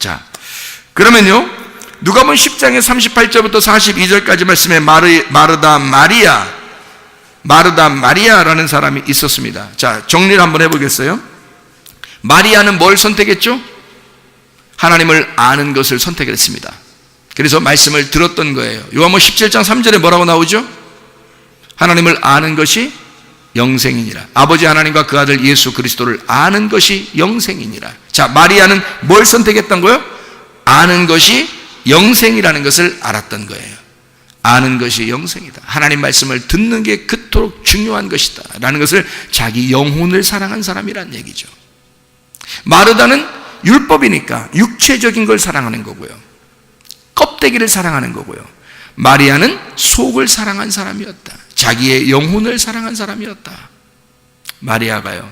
자, 그러면요, 누가복음 10장의 38절부터 42절까지 말씀에 마르다 마리아라는 사람이 있었습니다. 자, 정리를 한번 해보겠어요. 마리아는 뭘 선택했죠? 하나님을 아는 것을 선택했습니다. 그래서 말씀을 들었던 거예요. 요한복음 17장 3절에 뭐라고 나오죠? 하나님을 아는 것이 영생이니라. 아버지 하나님과 그 아들 예수 그리스도를 아는 것이 영생이니라. 자, 마리아는 뭘 선택했던 거예요? 아는 것이 영생이라는 것을 알았던 거예요. 아는 것이 영생이다. 하나님 말씀을 듣는 게 그토록 중요한 것이다 라는 것을 자기 영혼을 사랑한 사람이란 얘기죠. 마르다는 율법이니까 육체적인 걸 사랑하는 거고요, 껍데기를 사랑하는 거고요. 마리아는 속을 사랑한 사람이었다. 자기의 영혼을 사랑한 사람이었다. 마리아가요,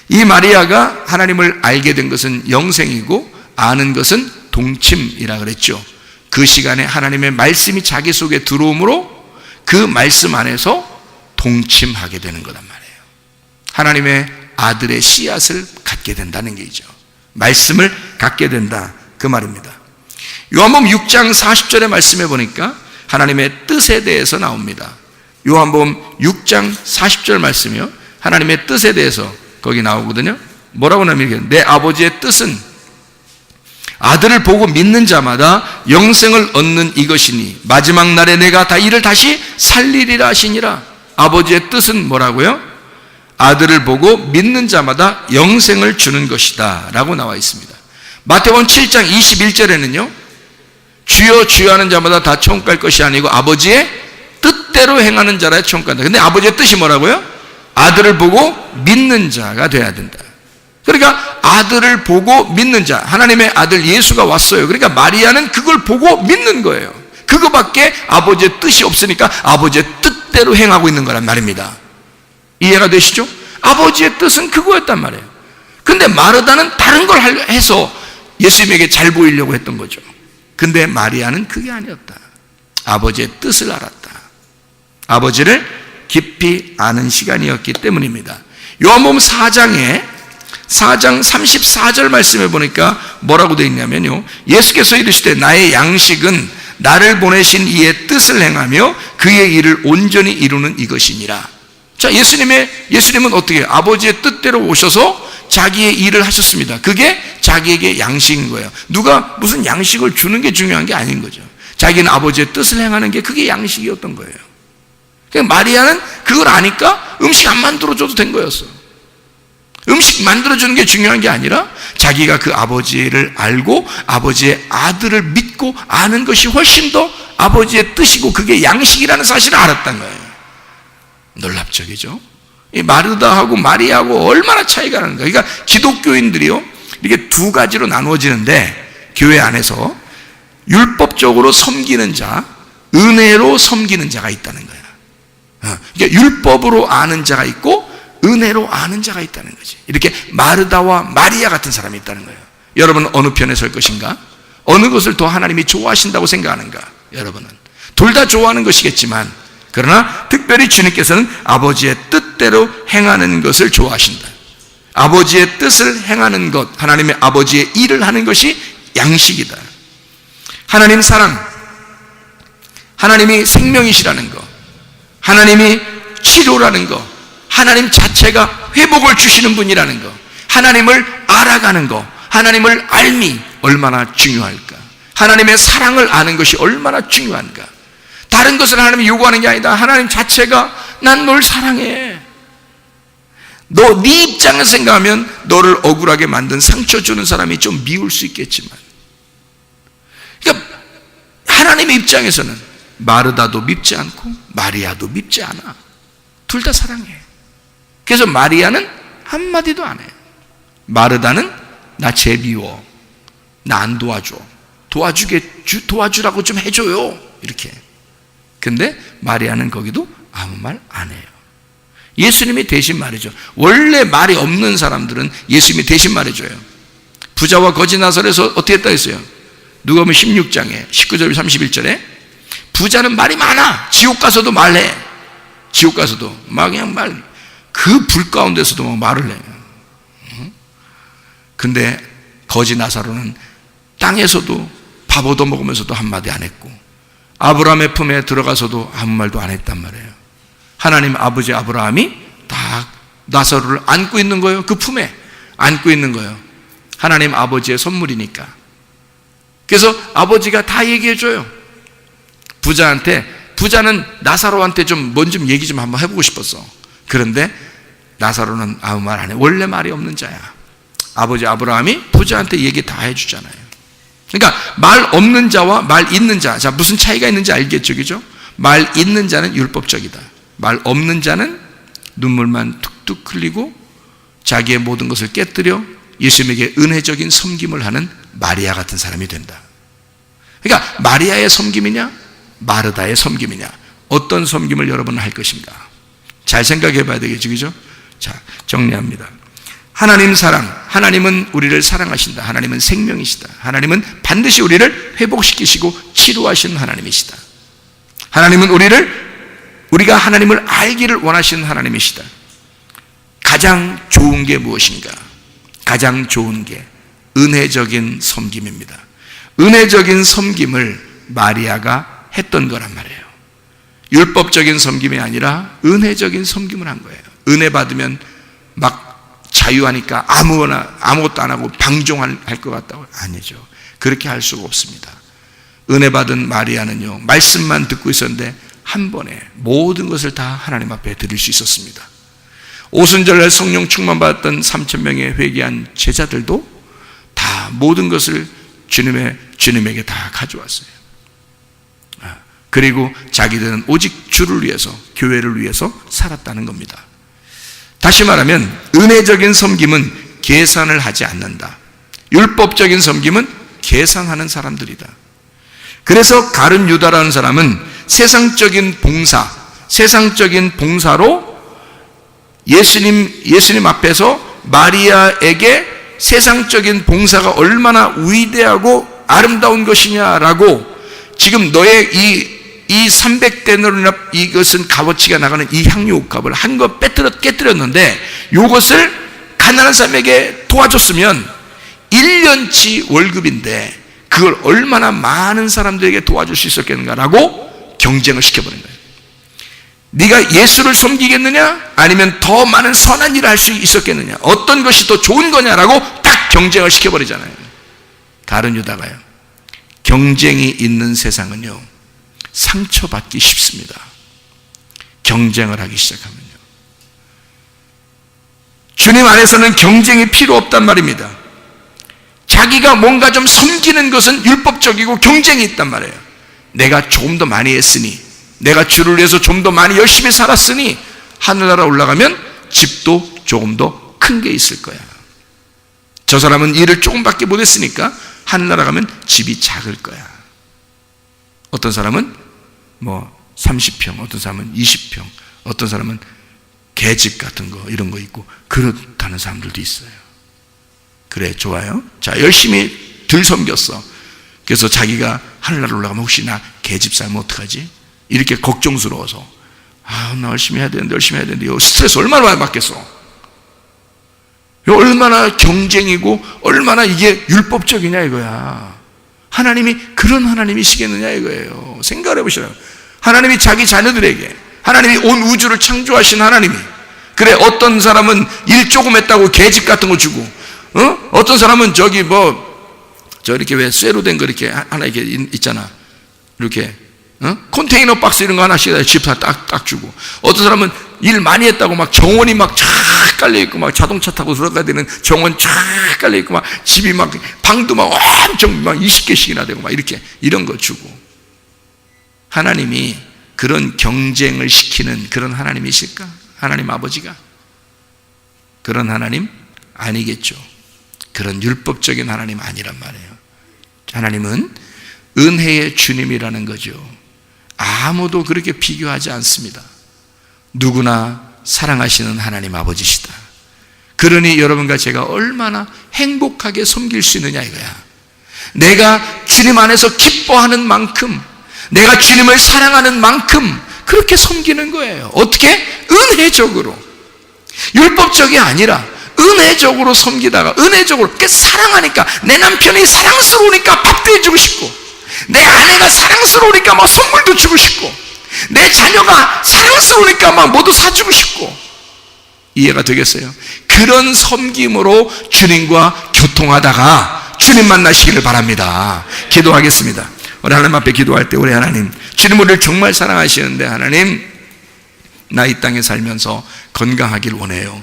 이 마리아가 하나님을 알게 된 것은 영생이고 아는 것은 동침이라 그랬죠. 그 시간에 하나님의 말씀이 자기 속에 들어오므로 그 말씀 안에서 동침하게 되는 거란 말이에요. 하나님의 아들의 씨앗을 갖게 된다는 얘기죠. 말씀을 갖게 된다, 그 말입니다. 요한복음 6장 40절의 말씀에 보니까 하나님의 뜻에 대해서 나옵니다. 요한복음 6장 40절 말씀이요, 하나님의 뜻에 대해서 거기 나오거든요. 뭐라고 나오냐면, 내 아버지의 뜻은 아들을 보고 믿는 자마다 영생을 얻는 이것이니 마지막 날에 내가 이를 다시 살리리라 하시니라. 아버지의 뜻은 뭐라고요? 아들을 보고 믿는 자마다 영생을 주는 것이다 라고 나와 있습니다. 마태복음 7장 21절에는요, 주여 주여 하는 자마다 다 천국 갈 것이 아니고 아버지의 뜻대로 행하는 자라 천국 간다. 근데 아버지의 뜻이 뭐라고요? 아들을 보고 믿는 자가 돼야 된다. 그러니까 아들을 보고 믿는 자, 하나님의 아들 예수가 왔어요. 그러니까 마리아는 그걸 보고 믿는 거예요. 그거밖에 아버지의 뜻이 없으니까 아버지의 뜻대로 행하고 있는 거란 말입니다. 이해가 되시죠? 아버지의 뜻은 그거였단 말이에요. 근데 마르다는 다른 걸 해서 예수님에게 잘 보이려고 했던 거죠. 근데 마리아는 그게 아니었다. 아버지의 뜻을 알았다. 아버지를 깊이 아는 시간이었기 때문입니다. 요한복음 4장 34절 말씀에 보니까 뭐라고 되어 있냐면요, 예수께서 이르시되 나의 양식은 나를 보내신 이의 뜻을 행하며 그의 일을 온전히 이루는 이것이니라. 자, 예수님은 어떻게 해요? 아버지의 뜻대로 오셔서 자기의 일을 하셨습니다. 그게 자기에게 양식인 거예요. 누가 무슨 양식을 주는 게 중요한 게 아닌 거죠. 자기는 아버지의 뜻을 행하는 게 그게 양식이었던 거예요. 그러니까 마리아는 그걸 아니까 음식 안 만들어줘도 된 거였어. 음식 만들어주는 게 중요한 게 아니라 자기가 그 아버지를 알고 아버지의 아들을 믿고 아는 것이 훨씬 더 아버지의 뜻이고 그게 양식이라는 사실을 알았던 거예요. 놀랍적이죠? 이 마르다하고 마리아하고 얼마나 차이가 나는 거예요. 그러니까 기독교인들이요, 이렇게 두 가지로 나누어지는데, 교회 안에서 율법적으로 섬기는 자, 은혜로 섬기는 자가 있다는 거예요. 그러니까 율법으로 아는 자가 있고 은혜로 아는 자가 있다는 거지. 이렇게 마르다와 마리아 같은 사람이 있다는 거예요. 여러분은 어느 편에 설 것인가? 어느 것을 더 하나님이 좋아하신다고 생각하는가? 여러분은 둘 다 좋아하는 것이겠지만, 그러나 특별히 주님께서는 아버지의 뜻대로 행하는 것을 좋아하신다. 아버지의 뜻을 행하는 것, 하나님의 아버지의 일을 하는 것이 양식이다. 하나님 사랑, 하나님이 생명이시라는 것, 하나님이 치료라는 것, 하나님 자체가 회복을 주시는 분이라는 것, 하나님을 알아가는 것, 하나님을 알미 얼마나 중요할까? 하나님의 사랑을 아는 것이 얼마나 중요한가? 다른 것을 하나님이 요구하는 게 아니다. 하나님 자체가 난 널 사랑해. 너 네 입장에서 생각하면 너를 억울하게 만든 상처 주는 사람이 좀 미울 수 있겠지만, 그러니까 하나님의 입장에서는 마르다도 밉지 않고 마리아도 밉지 않아. 둘 다 사랑해. 그래서 마리아는 한마디도 안 해요. 마르다는 나 제비워, 나 안 도와줘, 도와주라고 좀 해줘요, 이렇게. 근데 마리아는 거기도 아무 말 안 해요. 예수님이 대신 말해줘. 원래 말이 없는 사람들은 예수님이 대신 말해줘요. 부자와 거지 나사렛에서 어떻게 했다 했어요? 누가복음 16장에 19절 31절에 부자는 말이 많아. 지옥 가서도 말해. 지옥 가서도 막 그냥 그 불 가운데서도 막 말을 해요. 근데 거지 나사로는 땅에서도 밥 얻어먹으면서도 한마디 안 했고, 아브라함의 품에 들어가서도 아무 말도 안 했단 말이에요. 하나님 아버지 아브라함이 다 나사로를 안고 있는 거예요. 그 품에 안고 있는 거예요. 하나님 아버지의 선물이니까. 그래서 아버지가 다 얘기해줘요. 부자는 나사로한테 좀 뭔 얘기 좀 한번 해보고 싶었어. 그런데 나사로는 아무 말 안 해. 원래 말이 없는 자야. 아버지 아브라함이 부자한테 얘기 다 해주잖아요. 그러니까 말 없는 자와 말 있는 자, 자 무슨 차이가 있는지 알겠죠, 그죠? 말 있는 자는 율법적이다. 말 없는 자는 눈물만 툭툭 흘리고 자기의 모든 것을 깨뜨려 예수님에게 은혜적인 섬김을 하는 마리아 같은 사람이 된다. 그러니까 마리아의 섬김이냐 마르다의 섬김이냐, 어떤 섬김을 여러분은 할 것인가? 잘 생각해 봐야 되겠죠, 그죠? 자, 정리합니다. 하나님 사랑, 하나님은 우리를 사랑하신다. 하나님은 생명이시다. 하나님은 반드시 우리를 회복시키시고 치료하시는 하나님이시다. 하나님은 우리가 하나님을 알기를 원하시는 하나님이시다. 가장 좋은 게 무엇인가? 가장 좋은 게 은혜적인 섬김입니다. 은혜적인 섬김을 마리아가 했던 거란 말이에요. 율법적인 섬김이 아니라 은혜적인 섬김을 한 거예요. 은혜 받으면 막 자유하니까 아무것도 안 하고 방종할 것 같다고? 아니죠. 그렇게 할 수가 없습니다. 은혜 받은 마리아는요, 말씀만 듣고 있었는데 한 번에 모든 것을 다 하나님 앞에 드릴 수 있었습니다. 오순절날 성령 충만받았던 3,000명의 회개한 제자들도 다 모든 것을 주님에게 다 가져왔어요. 그리고 자기들은 오직 주를 위해서, 교회를 위해서 살았다는 겁니다. 다시 말하면 은혜적인 섬김은 계산을 하지 않는다. 율법적인 섬김은 계산하는 사람들이다. 그래서 가룟 유다라는 사람은 세상적인 봉사로 예수님 앞에서 마리아에게 세상적인 봉사가 얼마나 위대하고 아름다운 것이냐라고, 지금 너의 이 300데나리온 이것은 값어치가 나가는 이 향유옥값을 한 거 깨뜨렸는데, 이것을 가난한 사람에게 도와줬으면 1년치 월급인데 그걸 얼마나 많은 사람들에게 도와줄 수 있었겠는가라고 경쟁을 시켜버린 거예요. 네가 예수를 섬기겠느냐 아니면 더 많은 선한 일을 할 수 있었겠느냐, 어떤 것이 더 좋은 거냐라고 딱 경쟁을 시켜버리잖아요. 다른 유다가요. 경쟁이 있는 세상은요, 상처받기 쉽습니다. 경쟁을 하기 시작하면요. 주님 안에서는 경쟁이 필요 없단 말입니다. 자기가 뭔가 좀 섬기는 것은 율법적이고 경쟁이 있단 말이에요. 내가 조금 더 많이 했으니, 내가 주를 위해서 좀 더 많이 열심히 살았으니 하늘나라 올라가면 집도 조금 더 큰 게 있을 거야. 저 사람은 일을 조금밖에 못했으니까 하늘나라 가면 집이 작을 거야. 어떤 사람은 30평, 어떤 사람은 20평, 어떤 사람은 개집 같은 거 이런 거 있고 그렇다는 사람들도 있어요. 그래, 좋아요. 자, 열심히 덜 섬겼어. 그래서 자기가 하늘나라 올라가면 혹시 나 개집 살면 어떡하지? 이렇게 걱정스러워서 나 열심히 해야 되는데 스트레스 얼마나 많이 받겠어. 얼마나 경쟁이고 얼마나 이게 율법적이냐 이거야. 하나님이 그런 하나님이시겠느냐 이거예요. 생각을 해보시라고. 하나님이 자기 자녀들에게, 하나님이 온 우주를 창조하신 하나님이, 그래, 어떤 사람은 일 조금 했다고 개집 같은 거 주고, 어떤 사람은 이렇게 왜 쇠로 된 거 이렇게 하나 이렇게 있잖아. 이렇게 컨테이너 박스 이런 거 하나씩 집 딱 주고, 어떤 사람은 일 많이 했다고 막 정원이 막 쫙 깔려있고, 막 자동차 타고 들어가야 되는 정원 쫙 깔려있고, 막 집이 막 방도 막 엄청 막 20개씩이나 되고 막 이렇게 이런 거 주고. 하나님이 그런 경쟁을 시키는 그런 하나님이실까? 하나님 아버지가 그런 하나님 아니겠죠. 그런 율법적인 하나님 아니란 말이에요. 하나님은 은혜의 주님이라는 거죠. 아무도 그렇게 비교하지 않습니다. 누구나 사랑하시는 하나님 아버지시다. 그러니 여러분과 제가 얼마나 행복하게 섬길 수 있느냐 이거야. 내가 주님 안에서 기뻐하는 만큼, 내가 주님을 사랑하는 만큼 그렇게 섬기는 거예요. 어떻게? 은혜적으로. 율법적이 아니라 은혜적으로 섬기다가 은혜적으로 사랑하니까 내 남편이 사랑스러우니까 밥도 해주고 싶고 내 아내가 사랑스러우니까 막 선물도 주고 싶고 내 자녀가 사랑스러우니까 막 뭐도 사주고 싶고 이해가 되겠어요? 그런 섬김으로 주님과 교통하다가 주님 만나시기를 바랍니다. 기도하겠습니다. 우리 하나님 앞에 기도할 때 우리 하나님 주님 우리를 정말 사랑하시는데 하나님 나 이 땅에 살면서 건강하길 원해요.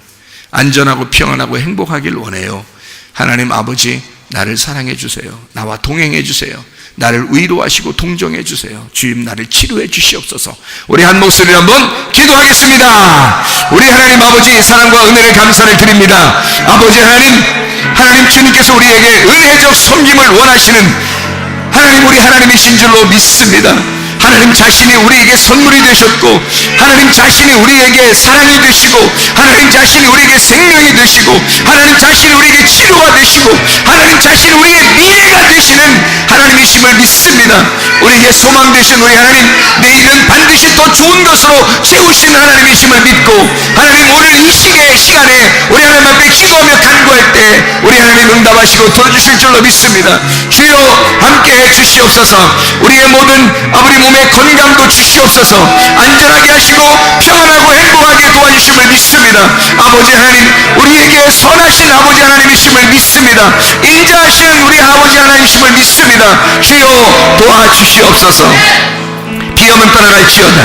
안전하고 평안하고 행복하길 원해요. 하나님 아버지 나를 사랑해 주세요. 나와 동행해 주세요. 나를 위로하시고 동정해 주세요. 주님 나를 치료해 주시옵소서. 우리 한 목소리로 한번 기도하겠습니다. 우리 하나님 아버지 사랑과 은혜를 감사를 드립니다. 아버지 하나님 주님께서 우리에게 은혜적 섬김을 원하시는 하나님 우리 하나님이신 줄로 믿습니다. 하나님 자신이 우리에게 선물이 되셨고 하나님 자신이 우리에게 사랑이 되시고 하나님 자신이 우리에게 생명이 되시고 하나님 자신이 우리에게 치료가 되시고 하나님 자신이 우리의 미래가 되시는 하나님이심을 믿습니다. 우리에게 소망 되신 우리 하나님 내일은 반드시 더 좋은 것으로 세우신 하나님이심을 믿고 하나님 오늘 이 시간에 우리 하나님 앞에 기도하며 간구할 때 우리 하나님 응답하시고 들어주실 줄로 믿습니다. 주여 함께해 주시옵소서. 우리의 모든 아버지 몸의 건강도 주시옵소서. 안전하게 하시고 평안하고 행복하게 도와주심을 믿습니다. 아버지 하나님 우리에게 선하신 아버지 하나님이심을 믿습니다. 인자하신 우리 아버지 하나님이심을 믿습니다. 주여 도와주시옵소서. 비염은 떠나갈지어다.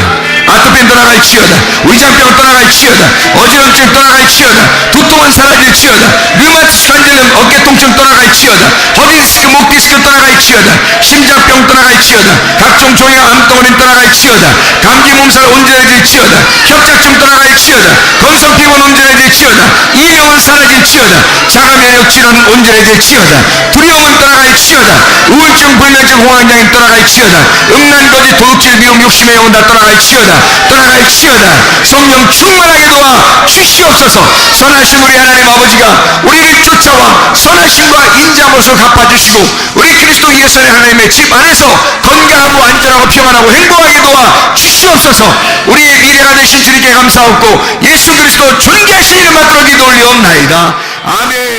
아토피는 떠나갈지어다. 위장병은 떠나갈지어다. 어지럼증 떠나갈지어다. 두통은 사라질지어다. 류마티스 관절염 어깨 통증 떠나갈지어다. 허리디스크 목디스크 떠나갈지어다. 심장병 떠나갈지어다. 각종 종양 암덩어리는 떠나갈지어다. 감기 몸살 온전해질지어다. 협착증 떠나갈지어다. 건성 피부는 온전해질지어다. 이명은 사라질지어다. 자가 면역 질환은 온전해질지어다. 두려움은 떠나갈지어다. 우울증 불면증 홍황장애 떠나갈지어다. 음란거지 도둑질 미움 욕심의 영혼 다 떠나갈지어다. 떠나갈지어다. 성령 충만하게 도와 주시옵소서. 선하신 우리 하나님 아버지가 우리를 쫓아와 선하심과 인자함으로써 갚아주시고 우리 그리스도 예수의 하나님의 집 안에서 건강하고 안전하고 평안하고 행복하게 도와 주시옵소서. 우리의 미래가 되신 주님께 감사하고 예수 그리스도 존귀하신 이름 받들어 기도 올리옵나이다. 아멘.